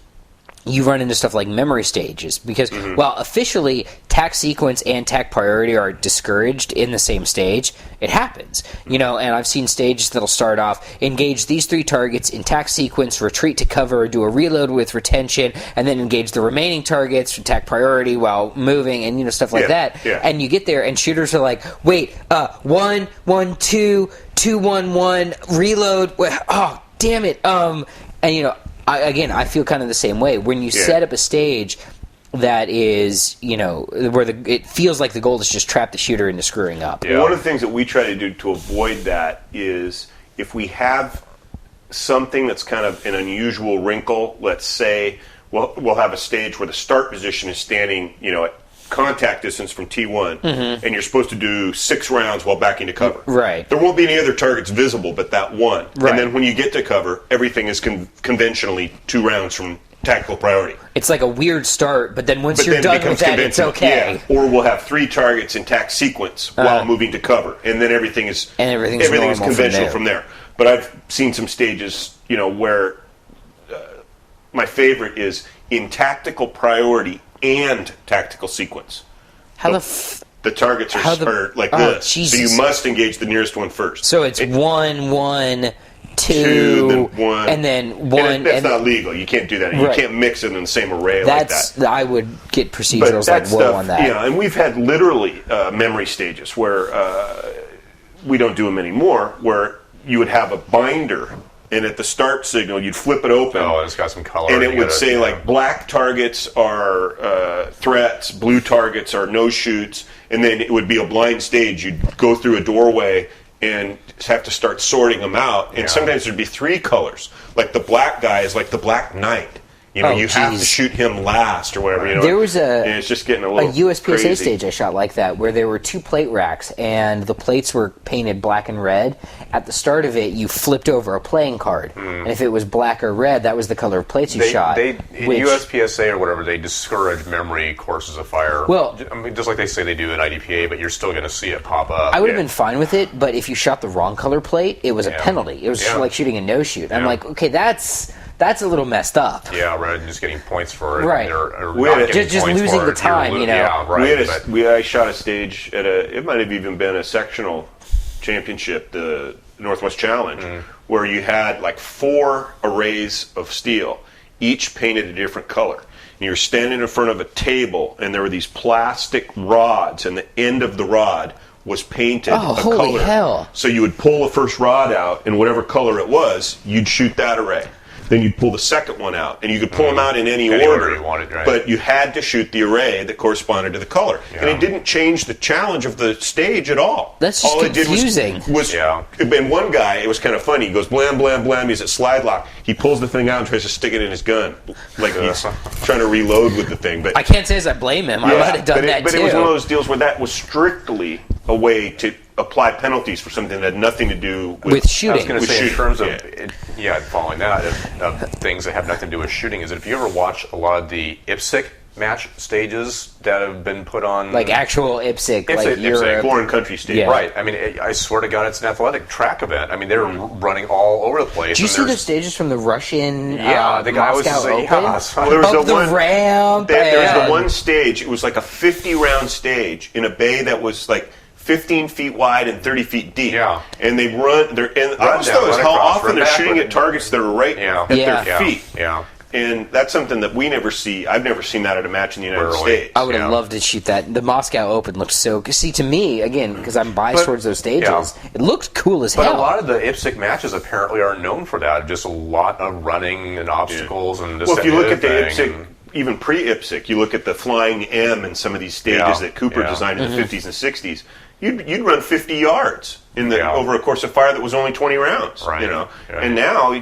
you run into stuff like memory stages, because while officially tack sequence and tack priority are discouraged in the same stage, it happens. And I've seen stages that'll start off, engage these 3 targets in tack sequence, retreat to cover, do a reload with retention, and then engage the remaining targets for tack priority while moving, and stuff like that. Yeah. And you get there, and shooters are like, wait, 1 1 2 2 1 1 reload. Oh, damn it. And I feel kind of the same way. When you set up a stage that is, where it feels like the goal is just trap the shooter into screwing up. Yeah. One of the things that we try to do to avoid that is, if we have something that's kind of an unusual wrinkle, let's say we'll have a stage where the start position is standing, at contact distance from T1, and you're supposed to do 6 rounds while backing to cover. Right. There won't be any other targets visible but that one. Right. And then when you get to cover, everything is conventionally 2 rounds from tactical priority. It's like a weird start, but then once you're done with that, it's okay. Yeah. Or we'll have 3 targets in tack sequence while moving to cover, and then everything is conventional from there. But I've seen some stages, where my favorite is in tactical priority and tactical sequence. The targets are like this. Jesus. So you must engage the nearest one first. So it's 1 1 two, then one, and then one. And that's not legal. You can't do that. You can't mix it in the same array like that. I would get procedurals like Will on that. Yeah, and we've had literally memory stages where we don't do them anymore, where you would have a binder, and at the start signal, you'd flip it open. Oh, it's got some color. And it would say, like, black targets are threats, blue targets are no-shoots, and then it would be a blind stage. You'd go through a doorway and have to start sorting them out. And sometimes there'd be 3 colors. Like the black guy is like the Black Knight. You know, you have to shoot him last or whatever. You know, there was and it's just getting a USPSA crazy stage I shot like that, where there were 2 plate racks, and the plates were painted black and red. At the start of it, you flipped over a playing card, and if it was black or red, that was the color of plates you shot. In USPSA or whatever, they discourage memory courses of fire. Well, I mean, just like they say they do at IDPA, but you're still going to see it pop up. I would have been fine with it, but if you shot the wrong color plate, it was a penalty. It was like shooting a no-shoot. I'm like, okay, that's a little messed up. Yeah, rather than just getting points for it. Right. Or just losing the time, you know. Yeah, right. I shot a stage at it might have even been a sectional championship, the Northwest Challenge, where you had like 4 arrays of steel, each painted a different color. And you're standing in front of a table, and there were these plastic rods, and the end of the rod was painted a holy color. Hell. So you would pull the first rod out, and whatever color it was, you'd shoot that array. Then you'd pull the second one out, and you could pull them out in any order you wanted, right? but you had to shoot the array that corresponded to the color. And it didn't change the challenge of the stage at all. That's just all confusing. It did was and one guy, it was kind of funny, he goes blam, blam, blam, he's at slide lock, he pulls the thing out and tries to stick it in his gun, like he's trying to reload with the thing. But I can't say as I blame him. I might have done that but too. It was one of those deals where that was strictly a way to apply penalties for something that had nothing to do with shooting. I was going to say, in terms of following that, of things that have nothing to do with shooting, is that if you ever watch a lot of the IPSC match stages that have been put on, like actual IPSC, like Europe, foreign country stage, right? I mean, I swear to God, it's an athletic track event. I mean, they're running all over the place. Do you see the stages from the Russian? The guy was Moscow Open? Well, there was the ramp. There was the one stage. It was like a 50-round stage in a bay that was like 15 feet wide and 30 feet deep. Yeah. And they run. And I always thought how often they're shooting at targets that are right at their feet. Yeah. And that's something that we never see. I've never seen that at a match in the United States. I would have loved to shoot that. The Moscow Open looked so... See, to me, again, because I'm biased towards those stages, it looked cool as hell. But a lot of the IPSC matches apparently are known for that. Just a lot of running and obstacles and this. Well, if you look at the IPSC, even pre-IPSC, you look at the Flying M and some of these stages that Cooper designed in the 50s and 60s. You'd run 50 yards in the over a course of fire that was only 20 rounds. Right. You know, and now, I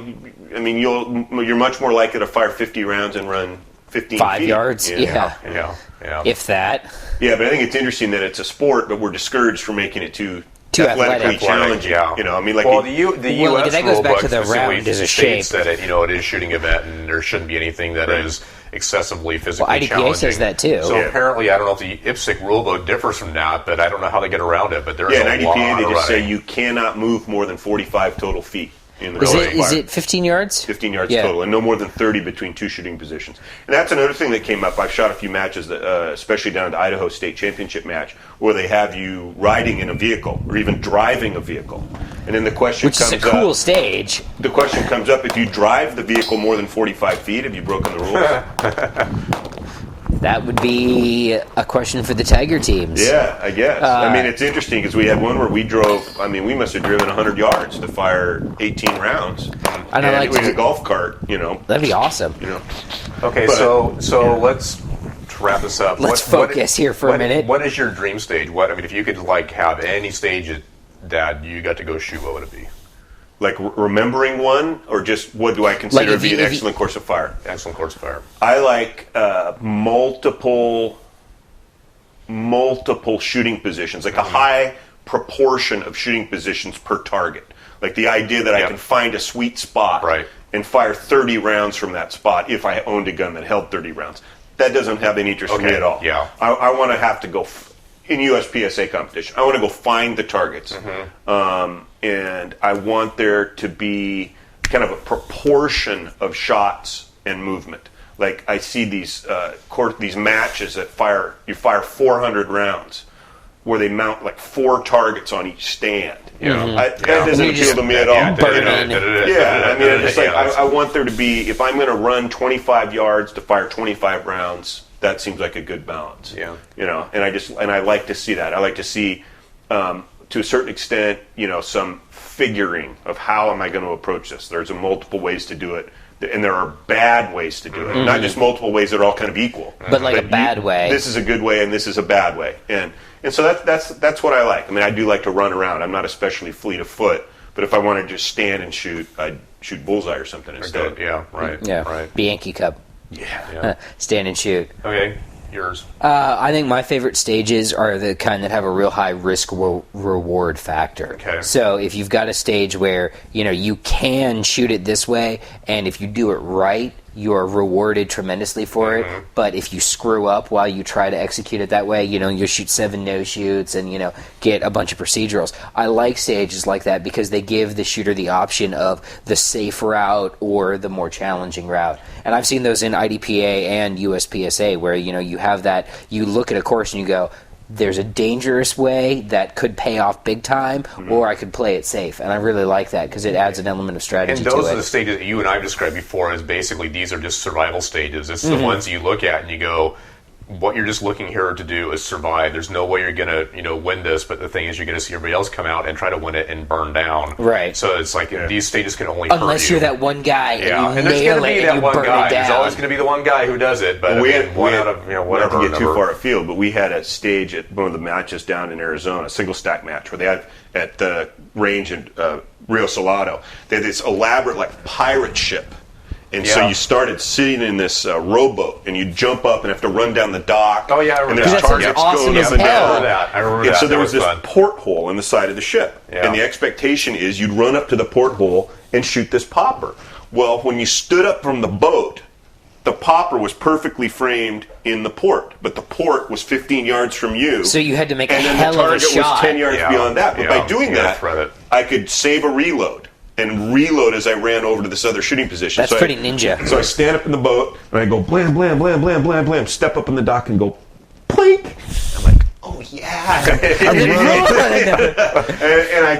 mean, you're much more likely to fire 50 rounds and run 15 5 feet. yards. Yeah. If that. Yeah, but I think it's interesting that it's a sport, but we're discouraged from making it too athletically challenging. Yeah. You know, I mean, like the U.S. that goes back to the specifically round as a shape. states that it is a shooting event and there shouldn't be anything that is excessively physically IDPA challenging. says that too. So apparently, I don't know if the IPSC rulebook differs from that, but I don't know how they get around it. But there's in a IDPA, lot they of just running. say you cannot move more than 45 total feet. Is it 15 yards? 15 yards total, and no more than 30 between 2 shooting positions. And that's another thing that came up. I've shot a few matches, especially down at the Idaho State Championship match, where they have you riding in a vehicle or even driving a vehicle. And then the question comes up... Which is a cool stage. The question comes up, if you drive the vehicle more than 45 feet, have you broken the rules? That would be a question for the Tiger teams. Yeah, I guess. I mean, it's interesting because we had one where we drove, I mean, we must have driven 100 yards to fire 18 rounds. And it was a golf cart, you know. That'd be awesome. You know. Okay, so let's wrap this up. Let's focus here for a minute. What is your dream stage? If you could have any stage that you got to go shoot, what would it be? Like remembering one, or just what do I consider to be an excellent course of fire? Excellent course of fire. I like multiple shooting positions, like a high proportion of shooting positions per target. Like the idea that I can find a sweet spot and fire 30 rounds from that spot if I owned a gun that held 30 rounds. That doesn't have any interest in me at all. Yeah. I want to have to go... in USPSA competition, I want to go find the targets, and I want there to be kind of a proportion of shots and movement. Like I see these matches that you fire 400 rounds, where they mount like 4 targets on each stand, That doesn't appeal to me at all. I mean, it's like I want there to be, if I'm going to run 25 yards to fire 25 rounds, that seems like a good balance. Yeah. And I like to see that. I like to see, to a certain extent, some figuring of how am I going to approach this. There's multiple ways to do it, and there are bad ways to do it. Not just multiple ways that are all kind of equal. But like a bad way. This is a good way, and this is a bad way. And so that's what I like. I mean, I do like to run around. I'm not especially fleet of foot, but if I want to just stand and shoot, I'd shoot bullseye or something instead. Yeah, right. Yeah, right. Bianchi Cup. Yeah. Stand and shoot. Okay, yours. I think my favorite stages are the kind that have a real high risk reward factor. Okay. So if you've got a stage where you can shoot it this way, and if you do it right, you are rewarded tremendously for it. But if you screw up while you try to execute it that way, you'll shoot 7 no-shoots and get a bunch of procedurals. I like stages like that because they give the shooter the option of the safe route or the more challenging route. And I've seen those in IDPA and USPSA where you have that, you look at a course and you go, there's a dangerous way that could pay off big time, or I could play it safe. And I really like that because it adds an element of strategy to it. And those are the stages that you and I have described before as basically these are just survival stages. It's the ones you look at and you go, what you're just looking here to do is survive. There's no way you're going to, win this, but the thing is you're going to see everybody else come out and try to win it and burn down. Right. So it's like these stages can only hurt you. Unless you're that one guy and you and there's nail going to it be and that you one burn guy. it down. There's always going to be the one guy who does it, but we had out of, whatever. Not to get too number. far afield, but we had a stage at one of the matches down in Arizona, a single stack match, where they had at the range in Rio Salado, they had this elaborate pirate ship. And so you started sitting in this rowboat, and you jump up and have to run down the dock. Oh, yeah, I remember and there's that. targets Awesome going as up and hell. down. I remember And that. so there was this fun. porthole in the side of the ship. Yeah. And the expectation is you'd run up to the porthole and shoot this popper. Well, when you stood up from the boat, the popper was perfectly framed in the port, but the port was 15 yards from you. So you had to make a and then hell the of a target shot. was 10 yards beyond that. But by doing You gotta that, thread it. I could save a reload and reload as I ran over to this other shooting position. That's pretty ninja. So I stand up in the boat and I go blam, blam, blam, blam, blam, blam, step up in the dock and go plink. I'm like, oh yeah.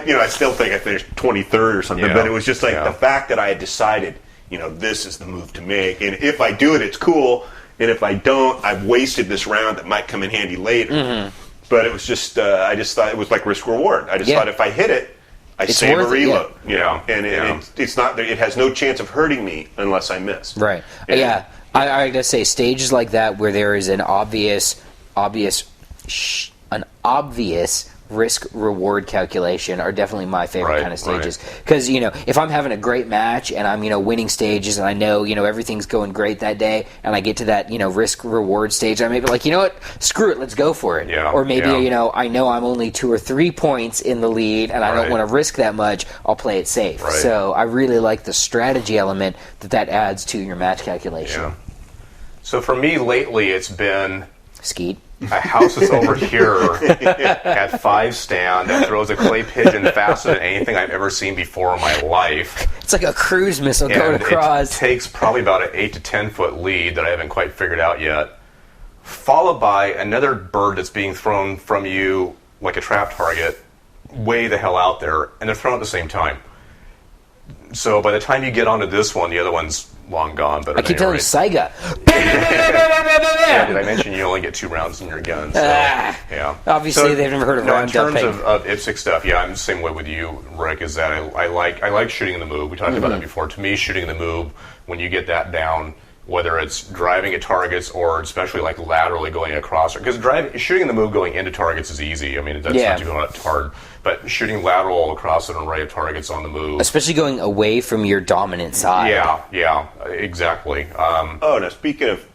and I still think I finished 23rd or something, but it was just like the fact that I had decided, this is the move to make. And if I do it, it's cool. And if I don't, I've wasted this round that might come in handy later. But it was just, I just thought it was like risk reward. I just thought if I hit it, I save a reload, and it's not. It has no chance of hurting me unless I miss. Right. And I gotta say, stages like that where there is an obvious risk-reward calculation are definitely my favorite kind of stages. Because, if I'm having a great match and I'm, winning stages and I know, everything's going great that day and I get to that, risk-reward stage, I may be like, you know what, screw it, let's go for it. Yeah, or maybe, I know I'm only 2 or 3 points in the lead and I don't want to risk that much, I'll play it safe. Right. So I really like the strategy element that adds to your match calculation. Yeah. So for me lately, it's been Skeet. a house that's over here at 5 stand that throws a clay pigeon faster than anything I've ever seen before in my life. It's like a cruise missile going And across. it takes probably about an 8 to 10 foot lead that I haven't quite figured out yet, followed by another bird that's being thrown from you like a trap target way the hell out there, and they're thrown at the same time. So by the time you get onto this one, the other one's long gone. But I keep telling you, Saiga. Yeah, did I mention you only get 2 rounds in your gun? So, yeah. Obviously, they've never heard of round in terms dumping. of IPSC stuff, I'm the same way with you, Rick. Is that I like shooting in the move. We talked about that before. To me, shooting in the move, when you get that down, whether it's driving at targets or especially like laterally going across, because shooting in the move going into targets is easy. I mean, that's not too hard. But shooting lateral across an array of targets on the move, especially going away from your dominant side. Yeah, exactly. now speaking of,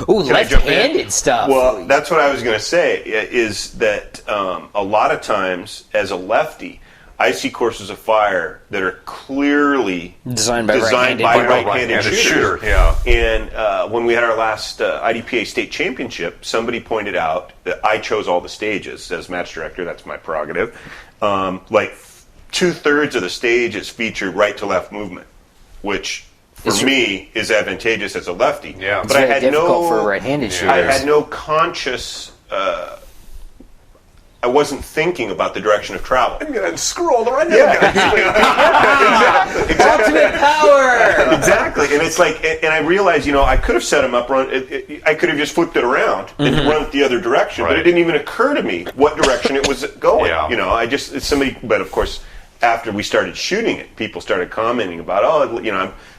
left-handed stuff. well, that's what I was going to say. Is that a lot of times as a lefty, I see courses of fire that are clearly designed by right-handed shooters. shooter. Yeah. And when we had our last IDPA state championship, somebody pointed out that I chose all the stages as match director. That's my prerogative. Like 2/3 of the stages featured right to left movement, which for me is advantageous as a lefty. Yeah. It's but very I had difficult for right-handed shooters. I had no conscious I wasn't thinking about the direction of travel. I'm going to scroll the right Ultimate power! Exactly, and it's like, and I realized, I could have set them up, I could have just flipped it around and run it the other direction, but it didn't even occur to me what direction it was going. But of course, after we started shooting it, people started commenting about,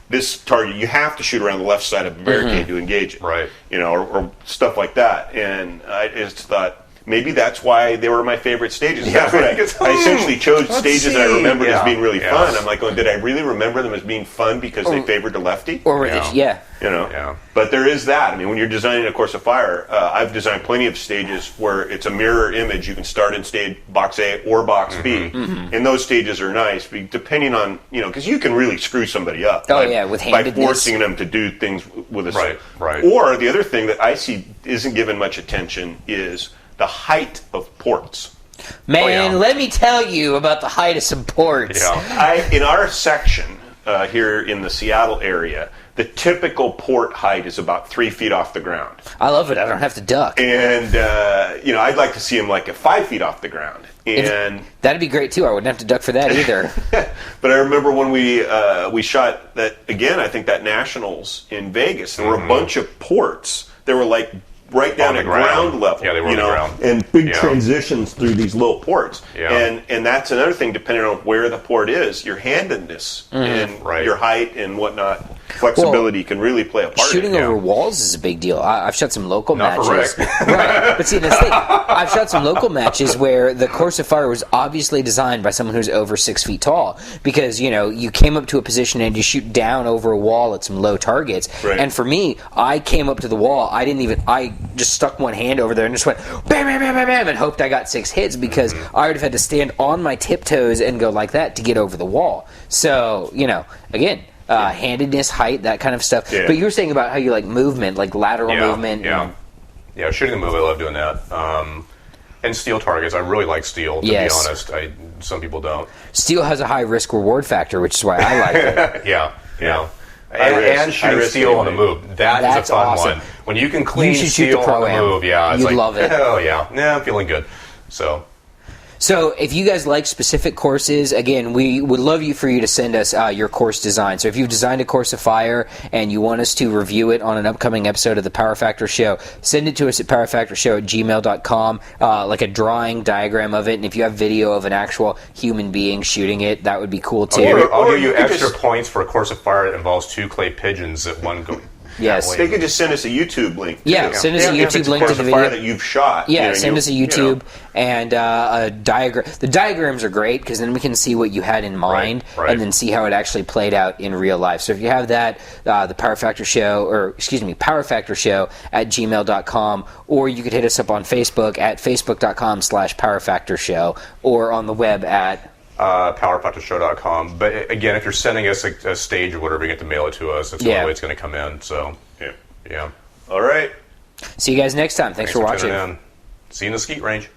this target, you have to shoot around the left side of the barricade to engage it, right? Or stuff like that, and I just thought, maybe that's why they were my favorite stages. Yeah, that's what I essentially chose stages that I remembered as being really fun. I'm like, did I really remember them as being fun because they favored the lefty? But there is that. I mean, when you're designing a course of fire, I've designed plenty of stages where it's a mirror image. You can start in stage box A or box B, and those stages are nice, depending on because you can really screw somebody up. With handedness, by forcing them to do things with a right. Or the other thing that I see isn't given much attention is the height of ports. Man, let me tell you about the height of some ports. Yeah. In our section here in the Seattle area, the typical port height is about 3 feet off the ground. I love it. I don't have to duck. And, I'd like to see them like at 5 feet off the ground. And that'd be great, too. I wouldn't have to duck for that either. But I remember when we shot that, again, I think that Nationals in Vegas, there were a bunch of ports. They were like right down at ground level. Yeah, they were on the ground. And big transitions through these little ports. Yeah. And that's another thing, depending on where the port is, your handedness and your height and whatnot, flexibility can really play a part shooting in it. over walls is a big deal. I've shot some local Not matches. for Rick. Right. But see, the thing, I've shot some local matches where the course of fire was obviously designed by someone who's over 6 feet tall because, you came up to a position and you shoot down over a wall at some low targets. Right. And for me, I came up to the wall. I just stuck one hand over there and just went bam, bam, bam, bam, bam, and hoped I got 6 hits because I would have had to stand on my tiptoes and go like that to get over the wall. So, again, handedness, height, that kind of stuff. Yeah. But you were saying about how you like movement, like lateral movement. Yeah, shooting the move, I love doing that. And steel targets, I really like steel, to be honest. Some people don't. Steel has a high risk-reward factor, which is why I like it. Yeah. And shooting steel on the move. That's a fun awesome. one. When you can clean should steel shoot the on the Pro-Am. move, it's You'd like, love it. Oh, yeah. I'm feeling good. So if you guys like specific courses, again, we would love for you to send us your course design. So if you've designed a course of fire and you want us to review it on an upcoming episode of the Power Factor Show, send it to us at powerfactorshow@gmail.com, like a drawing diagram of it. And if you have video of an actual human being shooting it, that would be cool too. I'll give you extra points for a course of fire that involves 2 clay pigeons that one go. Yes. They could just send us a YouTube link. Send us a YouTube link to the video that you've shot. Send us a YouTube and a diagram. The diagrams are great because then we can see what you had in mind and then see how it actually played out in real life. So if you have that, the Power Factor Show, powerfactorshow@gmail.com, or you could hit us up on Facebook at facebook.com/powerfactorshow, or on the web at powerfactorshow.com. But again, if you're sending us a stage or whatever, you get to mail it to us. That's the only way it's going to come in. So, yeah. All right. See you guys next time. Thanks for watching. See you in the skeet range.